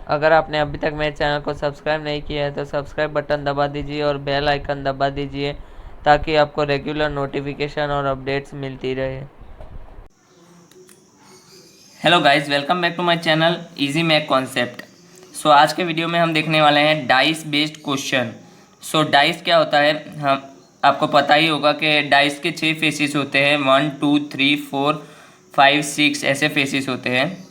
अगर आपने अभी तक मेरे चैनल को सब्सक्राइब नहीं किया है तो सब्सक्राइब बटन दबा दीजिए और बेल आइकन दबा दीजिए ताकि आपको रेगुलर नोटिफिकेशन और अपडेट्स मिलती रहे। Hello guys, welcome back to my channel easy math concept. So आज के वीडियो में हम देखने वाले हैं dice based question. So dice क्या होता है, हम आपको पता ही होगा कि डाइस के 6 फेसिस होते हैं। 1 2 3 4 5 6 ऐसे फेसिस होते हैं।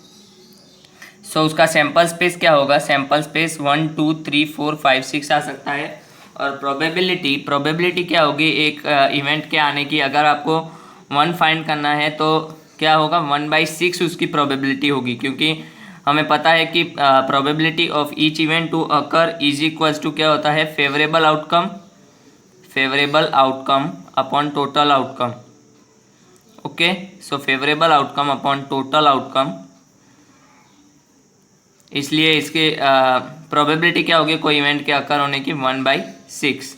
सो उसका सैंपल स्पेस क्या होगा, सैंपल स्पेस 1 2 3 4 5 6 आ सकता है। और प्रोबेबिलिटी क्या होगी एक इवेंट के आने की। अगर आपको 1 फाइंड करना है तो क्या होगा, 1/6 उसकी प्रोबेबिलिटी होगी, क्योंकि हमें पता है कि probability of each event to occur is equals to क्या होता है, favourable outcome upon total outcome. Okay, so favourable outcome upon total outcome, इसलिए इसके प्रोबेबिलिटी क्या होगी कोई इवेंट के अकर होने की, 1/6।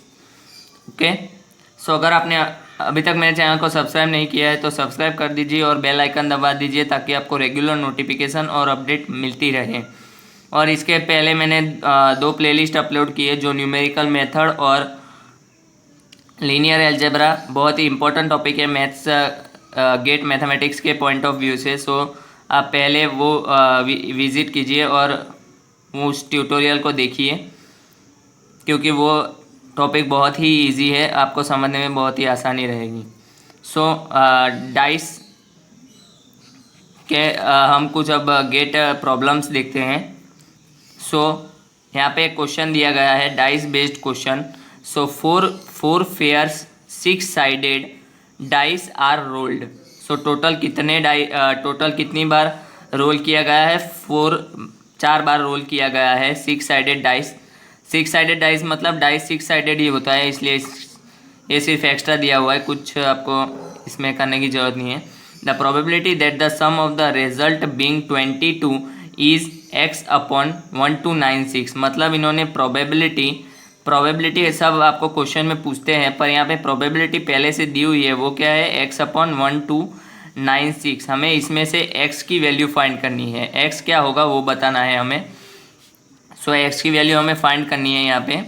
ओके, सो अगर आपने अभी तक मेरे चैनल को सब्सक्राइब नहीं किया है तो सब्सक्राइब कर दीजिए और बेल आइकन दबा दीजिए ताकि आपको रेगुलर नोटिफिकेशन और अपडेट मिलती रहे। और इसके पहले मैंने 2 प्लेलिस्ट अपलोड किए जो न्यूमेरिकल मेथड और लीनियर अलजेब्रा, बहुत ही इंपॉर्टेंट टॉपिक है मैथ्स गेट मैथमेटिक्स के पॉइंट ऑफ व्यू से। सो आप पहले वो विज़िट कीजिए और उस ट्यूटोरियल को देखिए, क्योंकि वो टॉपिक बहुत ही इजी है, आपको समझने में बहुत ही आसानी रहेगी। सो डाइस के हम कुछ अब गेट प्रॉब्लम्स देखते हैं। सो यहाँ पे एक क्वेश्चन दिया गया है, dice based question. So four fairs 6 sided dice are rolled. So total कितनी बार रोल किया गया है, 4 बार रोल किया गया है 6 साइडेड डाइस। 6 साइडेड डाइस मतलब डाइस 6 साइडेड ही होता है, इसलिए ये सिर्फ एक्स्ट्रा दिया हुआ है, कुछ आपको इसमें करने की जरूरत नहीं है। The probability that the sum of the result being 22 is x upon 1296। मतलब इन्होंने प्रोबेबिलिटी सब आपको क्वेश्चन में पूछते हैं, पर यहाँ पे प्रोबेबिलिटी पहले से दी हुई है, वो क्या है, x अपॉन 1296। हमें इसमें से x की वैल्यू फाइंड करनी है, x क्या होगा वो बताना है हमें। सो x की वैल्यू हमें फाइंड करनी है यहाँ पे।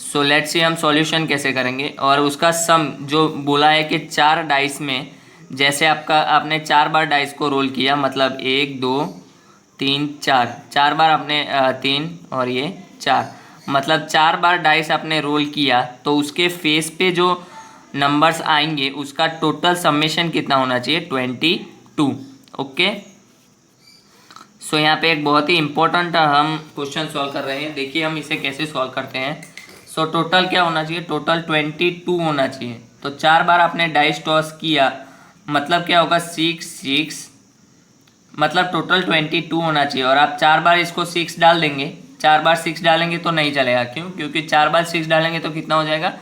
सो लेट्स सी हम सॉल्यूशन कैसे करेंगे। और उसका सम जो बोला है कि 4 डाइस में, जैसे आपने 4 बार डाइस को रोल किया, मतलब 1 2 3 4 बार आपने 3 और ये 4, मतलब 4 बार डाइस आपने रोल किया, तो उसके फेस पे जो नंबर्स आएंगे उसका टोटल समेशन कितना होना चाहिए, 22। ओके, सो यहाँ पे एक बहुत ही इंपॉर्टेंट हम क्वेश्चन सॉल्व कर रहे हैं, देखिए हम इसे कैसे सॉल्व करते हैं। सो टोटल क्या होना चाहिए, टोटल 22 होना चाहिए। तो 4 बार आपने डाइस टॉस किया, मतलब क्या होगा, 6 मतलब टोटल 22 होना चाहिए। और आप 4 बार इसको 6 डाल देंगे, 4 बार 6 डालेंगे तो नहीं चलेगा, क्यों, क्योंकि 4 बार 6 डालेंगे तो कितना हो जाएगा,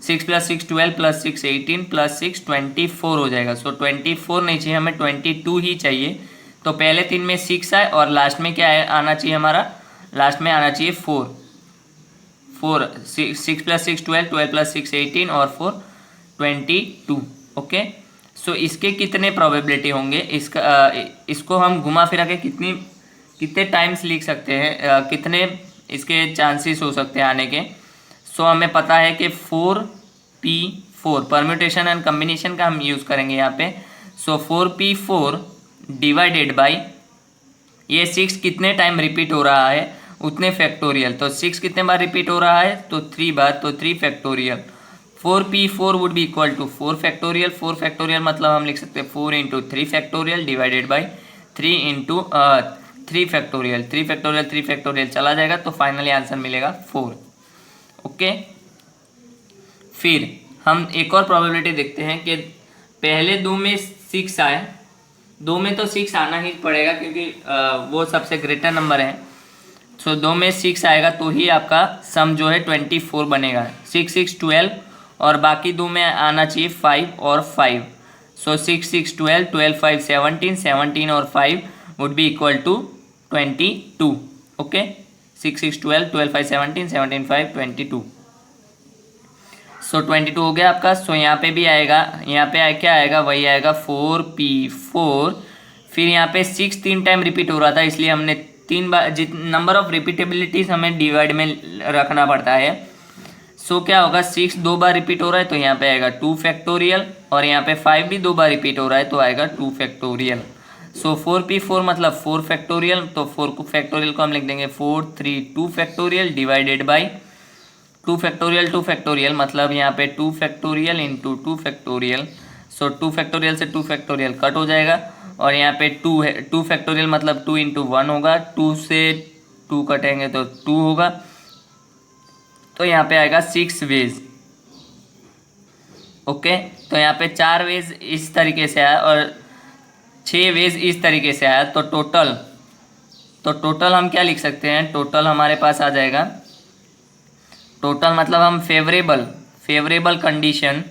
6 + 6 12 + 6 18 + 6 24 हो जाएगा। सो 24 नहीं चाहिए, हमें 22 ही चाहिए। तो पहले 3 में 6 आए और लास्ट में क्या है आना चाहिए हमारा, लास्ट में आना चाहिए 4 6 + 6 12 12 + 6 18 और 4 22। ओके, सो इसके कितने प्रोबेबिलिटी होंगे, इसको हम घुमा फिरा के कितने टाइम्स लिख सकते हैं, कितने इसके चांसेस हो सकते हैं आने के। सो हमें पता है कि 4p4 परम्यूटेशन एंड कम्बिनेशन का हम यूज़ करेंगे यहाँ पे। सो 4p4 डिवाइडेड बाई ये 6 कितने टाइम रिपीट हो रहा है उतने फैक्टोरियल। तो 6 कितने बार रिपीट हो रहा है, तो 3 बार, तो 3 factorial. 4p4 would be equal to 4 factorial. 4 factorial मतलब हम लिख सकते हैं 4 × 3 factorial divided by 3 × 3 factorial. 3 factorial चला जाएगा तो फाइनली आंसर मिलेगा 4। ओके, फिर हम एक और प्रोबेबिलिटी देखते हैं कि पहले 2 में 6 आए, 2 में तो 6 आना ही पड़ेगा क्योंकि वो सबसे ग्रेटर नंबर है। सो 2 में 6 आएगा तो ही आपका सम जो है 24 बनेगा। 6 6 12 और बाकी 2 में आना चाहिए 5 और 5। सो 6 6 12 12 5 17 17 और 5 would be equal to 22। Okay, 6 6 12 12 5 17 17 5 22। So 22 हो गया आपका। सो यहाँ पे भी आएगा, यहाँ पे क्या आएगा, वही आएगा 4p4 फिर यहाँ पे 6 3 टाइम रिपीट हो रहा था, इसलिए हमने 3 बार नंबर ऑफ रिपीटेबिलिटीज हमें डिवाइड में रखना पड़ता है। सो क्या होगा, 6 2 बार रिपीट हो रहा है तो यहाँ पे आएगा 2 फैक्टोरियल, और यहाँ पे 5 भी 2 बार रिपीट हो रहा है तो आएगा 2 फैक्टोरियल। सो 4p4 मतलब 4 फैक्टोरियल, तो 4 फैक्टोरियल को हम लिख देंगे 4 3 2 फैक्टोरियल डिवाइडेड बाई 2 फैक्टोरियल मतलब यहाँ पे 2 फैक्टोरियल इंटू 2 फैक्टोरियल। सो 2 फैक्टोरियल से 2 फैक्टोरियल कट हो जाएगा, और यहाँ पे 2 है, 2 फैक्टोरियल मतलब 2 इंटू 1 होगा, 2 से 2 कटेंगे तो 2 होगा, तो यहाँ पे आएगा 6 वेज। ओके, तो यहाँ पे 4 वेज इस तरीके से आया और 6 वेज इस तरीके से आया, तो टोटल हम क्या लिख सकते हैं, टोटल हमारे पास आ जाएगा, टोटल मतलब हम फेवरेबल कंडीशन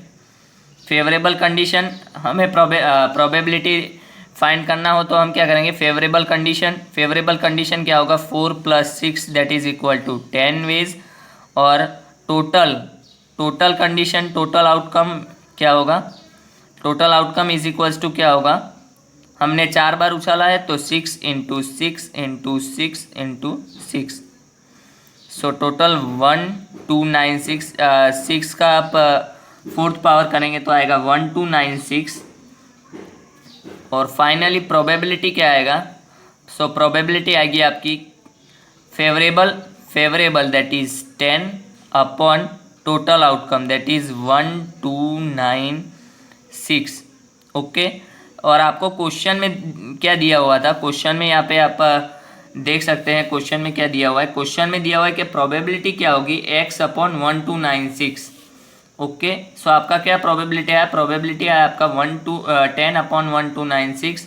हमें प्रोबेबिलिटी फाइंड करना हो तो हम क्या करेंगे, फेवरेबल कंडीशन क्या होगा, 4 + 6 that is equal to 10 ways, और टोटल कंडीशन टोटल आउटकम क्या होगा, total outcome is equals to क्या होगा, हमने 4 बार उछाला है तो 6 × 6 × 6 × 6, सो टोटल 1296, 6 का आप 4th पावर करेंगे तो आएगा 1296, और फाइनली प्रोबेबिलिटी क्या आएगा, सो प्रोबेबिलिटी आएगी आपकी favourable that is 10 upon total outcome that is 1296। Okay, और आपको क्वेश्चन में क्या दिया हुआ था, क्वेश्चन में यहाँ पे आप देख सकते हैं क्वेश्चन में क्या दिया हुआ है, क्वेश्चन में दिया हुआ है कि प्रोबेबिलिटी क्या होगी, x/1296। ओके, सो आपका क्या प्रोबेबिलिटी है, प्रोबेबिलिटी है आपका 10/1296,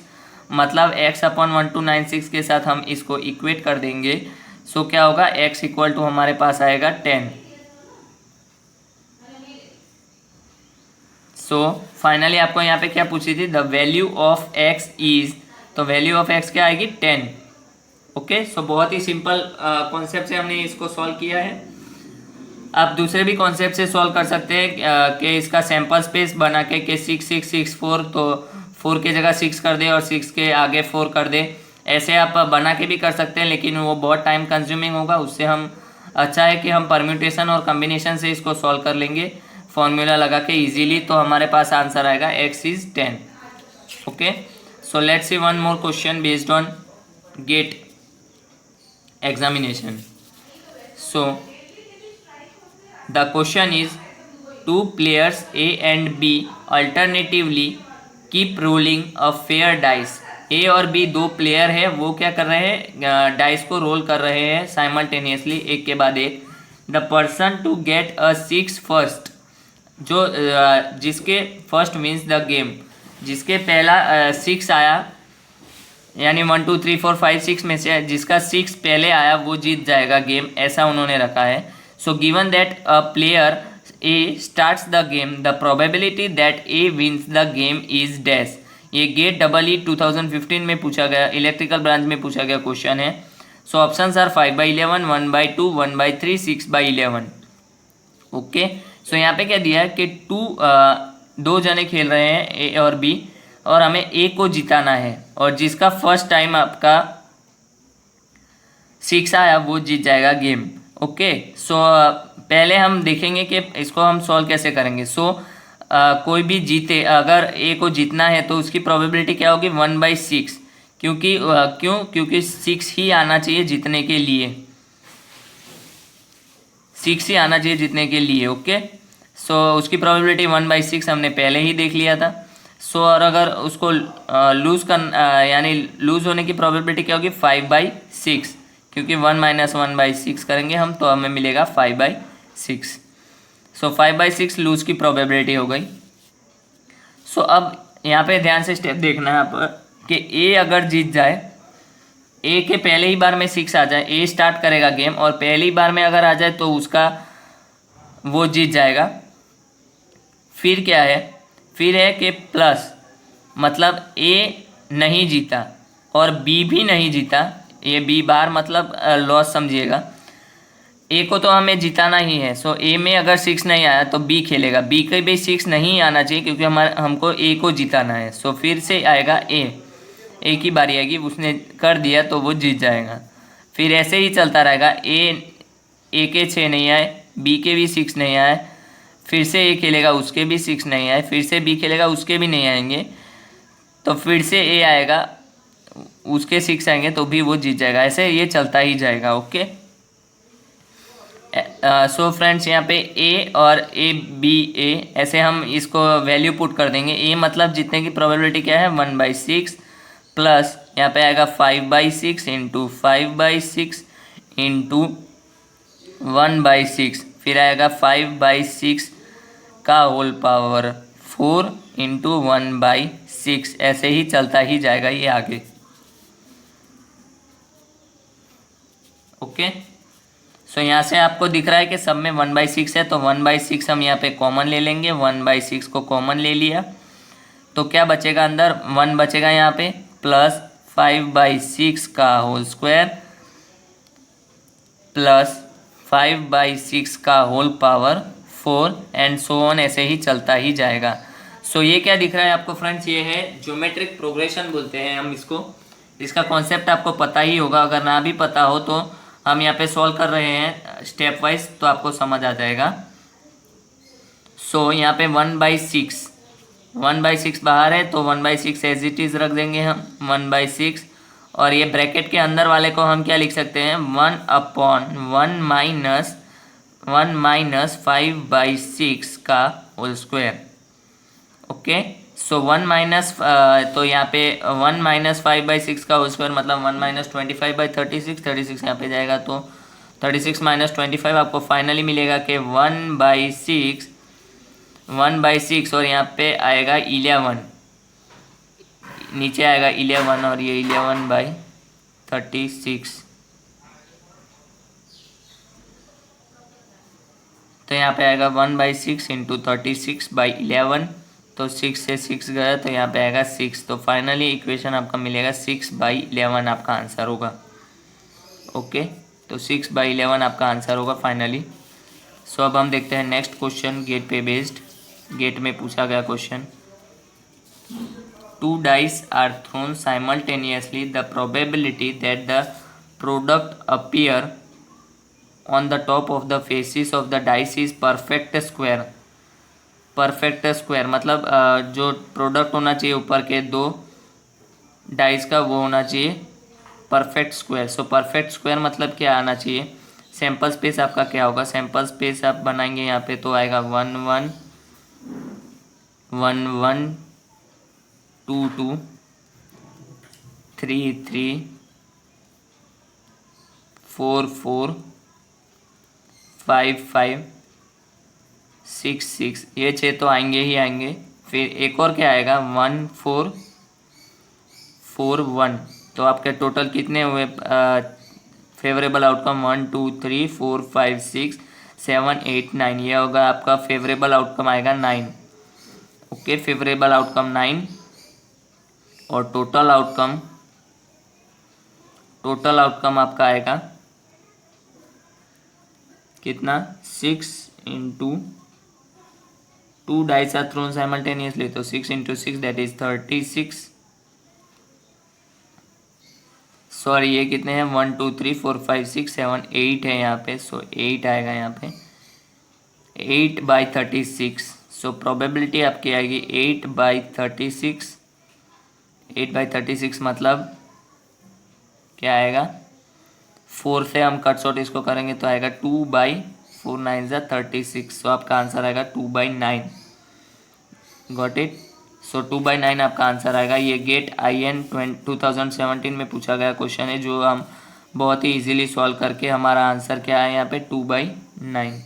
मतलब x/1296 के साथ हम इसको इक्वेट कर देंगे, सो क्या होगा, x इक्वल टू हमारे पास आएगा 10। सो फाइनली आपको यहाँ पे क्या पूछी थी, the value of x is, तो वैल्यू ऑफ x क्या आएगी, 10। ओके, सो बहुत ही सिंपल कॉन्सेप्ट से हमने इसको सॉल्व किया है। आप दूसरे भी कॉन्सेप्ट से सॉल्व कर सकते हैं कि इसका सैंपल स्पेस बना के 6 6 6 4, तो 4 की जगह 6 कर दे और 6 के आगे 4 कर दे, ऐसे आप बना के भी कर सकते हैं, लेकिन वो बहुत टाइम कंज्यूमिंग होगा, उससे हम अच्छा है कि हम परम्यूटेशन और कम्बिनेशन से इसको सॉल्व कर लेंगे फॉर्मूला लगा के इजीली, तो हमारे पास आंसर आएगा x is 10। Okay, so let's see one more question based on GATE examination. So the question is, 2 players A and B alternatively keep rolling a fair dice. A और B 2 player है, वो क्या कर रहे हैं, dice को role कर रहे हैं साइमल्टेनियसली एक के बाद एक। The person to get a 6 first, जो जिसके फर्स्ट मीन्स द गेम, जिसके पहला 6 आया, यानी 1 2 3 4 5 6 में से जिसका 6 पहले आया वो जीत जाएगा गेम, ऐसा उन्होंने रखा है। So given that a player A starts the game, the probability that A wins the game is dash. ये गेट EE 2015 में पूछा गया, इलेक्ट्रिकल ब्रांच में पूछा गया क्वेश्चन है। सो ऑप्शंस आर 5/11, 1/2, 1/3, 6/11। ओके, सो यहाँ पे क्या दिया है कि 2 जने खेल रहे हैं ए और बी, और हमें ए को जिताना है, और जिसका फर्स्ट टाइम आपका 6 आया वो जीत जाएगा गेम। ओके, सो पहले हम देखेंगे कि इसको हम सॉल्व कैसे करेंगे। सो कोई भी जीते, अगर ए को जीतना है तो उसकी प्रोबेबिलिटी क्या होगी, 1/6, क्योंकि 6 ही आना चाहिए जीतने के लिए, 6 ही आना चाहिए जीतने के लिए। ओके, सो उसकी प्रोबेबिलिटी 1/6 हमने पहले ही देख लिया था। सो और अगर उसको यानी लूज़ होने की प्रोबेबिलिटी क्या होगी, 5/6, क्योंकि 1 - 1/6 करेंगे हम तो हमें मिलेगा 5/6। सो 5/6 लूज़ की प्रोबेबिलिटी हो गई। सो अब यहाँ पे ध्यान से स्टेप देखना है आप कि ए अगर जीत जाए, ए के पहले ही बार में 6 आ जाए, ए स्टार्ट करेगा गेम और पहली बार में अगर आ जाए तो उसका वो जीत जाएगा। फिर क्या है, फिर है कि प्लस, मतलब ए नहीं जीता और बी भी नहीं जीता, ये बी बार मतलब लॉस समझिएगा। ए को तो हमें जिताना ही है, सो ए में अगर 6 नहीं आया तो बी खेलेगा, बी के भी 6 नहीं आना चाहिए क्योंकि हमको ए को जिताना है। सो फिर से आएगा ए एक ही बारी आएगी, उसने कर दिया तो वो जीत जाएगा। फिर ऐसे ही चलता रहेगा। ए के 6 नहीं आए, बी के भी 6 नहीं आए, फिर से ए खेलेगा उसके भी 6 नहीं आए, फिर से बी खेलेगा उसके भी नहीं आएंगे, तो फिर से ए आएगा उसके 6 आएंगे तो भी वो जीत जाएगा। ऐसे ये चलता ही जाएगा। ओके। सो फ्रेंड्स यहाँ पे ए और ए बी ए ऐसे हम इसको वैल्यू पुट कर देंगे। ए मतलब जीतने की प्रोबेबिलिटी क्या है 1/6 प्लस यहाँ पे आएगा 5/6 इंटू 5/6 इंटू 1/6, फिर आएगा 5/6 का होल पावर 4 इंटू 1/6। ऐसे ही चलता ही जाएगा ये आगे। ओके। सो यहाँ से आपको दिख रहा है कि सब में 1/6 है, तो 1/6 हम यहाँ पे कॉमन ले लेंगे। 1/6 को कॉमन ले लिया तो क्या बचेगा अंदर, 1 बचेगा यहाँ पे, प्लस 5/6 का होल स्क्वायर प्लस 5/6 का whole power 4 and so on, ऐसे ही चलता ही जाएगा। सो ये क्या दिख रहा है आपको फ्रेंड्स, ये है ज्योमेट्रिक प्रोग्रेशन बोलते हैं हम इसको। इसका कॉन्सेप्ट आपको पता ही होगा, अगर ना भी पता हो तो हम यहाँ पे सॉल्व कर रहे हैं स्टेप वाइज तो आपको समझ आ जाएगा। सो यहाँ पे 1/6 बाहर है तो 1/6 एज इट इज़ रख देंगे हम 1/6, और ये ब्रैकेट के अंदर वाले को हम क्या लिख सकते हैं 1/1 माइनस 5/6 का होल स्क्वायर। ओके। सो 1 माइनस तो यहाँ पे 1 माइनस 5/6 का होल स्क्वायर मतलब 1 माइनस 25/36, 36 यहाँ पे जाएगा तो 36 माइनस 25 आपको फाइनली मिलेगा कि 1/6 और यहाँ पे आएगा 11, नीचे आएगा 11 और ये 11/36। तो यहाँ पे आएगा 1/6 इंटू 36/11, तो 6 से 6 गया तो यहाँ पे आएगा 6। तो फाइनली इक्वेशन आपका मिलेगा 6/11 आपका आंसर होगा। ओके। तो 6/11 आपका आंसर होगा फाइनली। सो अब हम देखते हैं नेक्स्ट क्वेश्चन गेट पे बेस्ड। गेट में पूछा गया question, 2 dice are thrown simultaneously, the probability that the product appear on the top of the faces of the dice is perfect square। Perfect square मतलब जो प्रोडक्ट होना चाहिए ऊपर के 2 डाइस का वो होना चाहिए perfect square. So perfect square मतलब क्या आना चाहिए, सैम्पल स्पेस आपका क्या होगा, सैम्पल स्पेस आप बनाएंगे यहाँ पे तो आएगा 1 1 1 1 2 2 3 3 4 4 5 5 6 6, ये 6 तो आएंगे ही आएंगे। फिर एक और क्या आएगा 1 4 4 1, तो आपके टोटल कितने हुए फेवरेबल आउटकम 1 2 3 4 5 6 7 8 9, ये होगा आपका फेवरेबल आउटकम आएगा 9। ओके। फेवरेबल आउटकम 9 और टोटल आउटकम आपका आएगा कितना 6 into 2 dice are thrown simultaneously, तो 6 इंटू 6 दैट इज 36। सॉरी ये कितने हैं 1 2 3 4 5 6 7 8 है यहाँ पे। सो 8 आएगा यहाँ पे 8/36। सो प्रोबेबिलिटी आपकी आएगी 8/36। 8/36 मतलब क्या आएगा, 4 से हम कट शॉर्ट इसको करेंगे तो आएगा 2/4 9 36। सो आपका आंसर आएगा 2/9। Got it. सो 2/9 आपका आंसर आएगा। ये गेट IN 2017 में पूछा गया क्वेश्चन है जो हम बहुत ही इजीली सॉल्व करके हमारा आंसर क्या है यहाँ पे 2/9।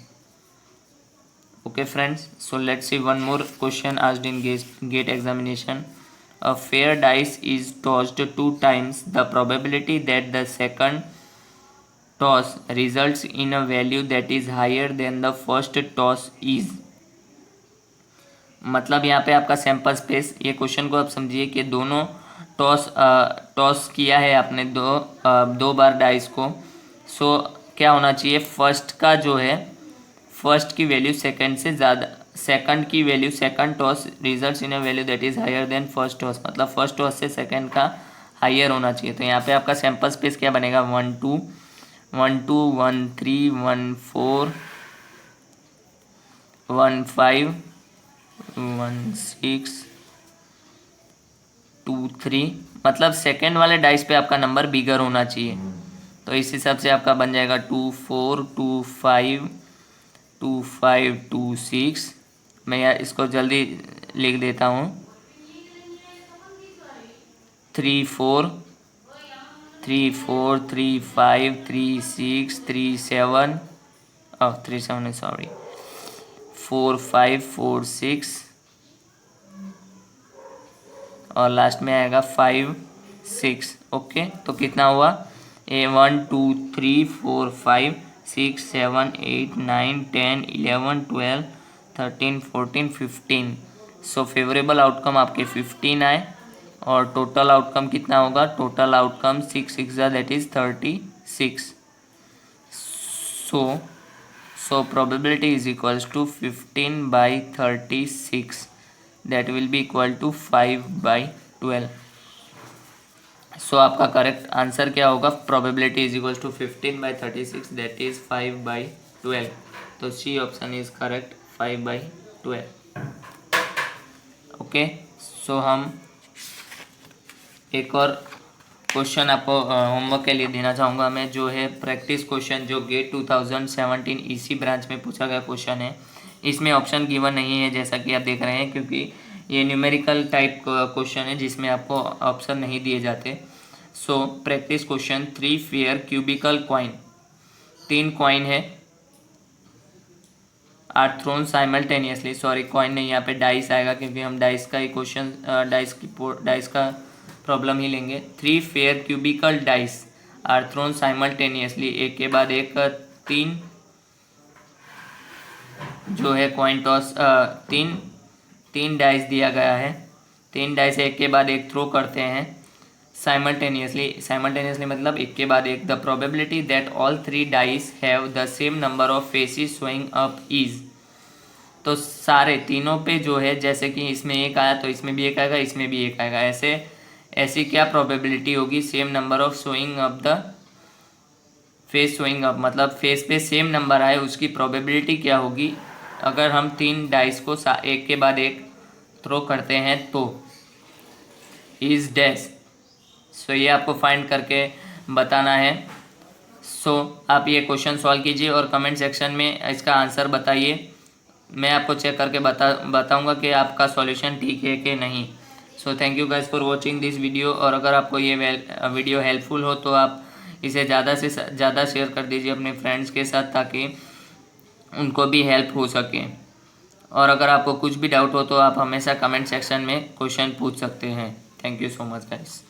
Okay friends, so let's see one more question asked in GATE examination. A fair dice is tossed 2 times. The probability that the second toss results in a value that is higher than the first toss is। मतलब यहाँ पे आपका sample space, ये question को आप समझिए कि दोनों टॉस किया है आपने दो बार डाइस को। सो क्या होना चाहिए, फर्स्ट का जो है फर्स्ट की वैल्यू सेकंड से ज़्यादा, सेकंड की value second toss results in a value that is higher than first toss, मतलब फर्स्ट टॉस से सेकंड का हायर होना चाहिए। तो यहाँ पे आपका सैंपल स्पेस क्या बनेगा, 1 2 1 2 1 3 1 4 1 5 1 6 2 3, मतलब सेकेंड वाले डाइस पे आपका नंबर बिगर होना चाहिए। तो इस हिसाब से आपका बन जाएगा 2 4 2 5 2 5 2 6। मैं यार इसको जल्दी लिख देता हूँ, 3 4 3 4 3 5 3 6 3 7 3 7 सॉरी 4 5 4 6 और लास्ट में आएगा 5 6। ओके, तो कितना हुआ, 1 2 3 4 5 6 7 8 9 10 11 12 13 14 15। सो फेवरेबल आउटकम आपके 15 आए और टोटल आउटकम कितना होगा, total outcome 6 6 that is 36। So probability is equals to 15 by 36, that will be equal to 5 by 12। So आपका करेक्ट आंसर क्या होगा, probability is equals to 15 by 36 that is 5 by 12। तो C option is correct, 5 by 12। Okay, so हम एक और question आपको homework के लिए देना चाहूँगा मैं, जो है प्रैक्टिस क्वेश्चन, जो गेट 2017 ईसी ब्रांच में पूछा गया क्वेश्चन है। इसमें ऑप्शन गिवन नहीं है जैसा कि आप देख रहे हैं, क्योंकि ये न्यूमेरिकल टाइप क्वेश्चन है जिसमें आपको ऑप्शन नहीं दिए जाते। So practice question, 3 fair cubical coin, 3 coin है, are thrown simultaneously, sorry coin नहीं, यहाँ पे डाइस आएगा क्योंकि हम डाइस का ही क्वेश्चन, डाइस का प्रॉब्लम ही लेंगे। 3 fair cubical dice are thrown simultaneously, एक के बाद एक 3 जो है कॉइन टॉस, 3 डाइस दिया गया है, 3 डाइस एक के बाद एक थ्रो करते हैं साइमल्टेनियसली मतलब एक के बाद एक। The probability that all 3 dice have the same number of faces showing up is, तो सारे तीनों पे जो है, जैसे कि इसमें एक आया तो इसमें भी एक आएगा, इसमें भी एक आएगा, ऐसी क्या प्रोबेबिलिटी होगी, same number of showing up the face showing up, मतलब फेस पे सेम नंबर आए उसकी प्रोबेबिलिटी क्या होगी अगर हम 3 डाइस को एक के बाद एक थ्रो करते हैं तो, इज डैश। सो ये आपको फाइंड करके बताना है। सो आप ये क्वेश्चन सॉल्व कीजिए और कमेंट सेक्शन में इसका आंसर बताइए। मैं आपको चेक करके बताऊंगा कि आपका सॉल्यूशन ठीक है कि नहीं। So thank you guys for watching this video, और अगर आपको ये वीडियो हेल्पफुल हो तो आप इसे ज़्यादा से ज़्यादा शेयर कर दीजिए अपने फ्रेंड्स के साथ, ताकि उनको भी हेल्प हो सके। और अगर आपको कुछ भी डाउट हो तो आप हमेशा कमेंट सेक्शन में क्वेश्चन पूछ सकते हैं। Thank you so much guys.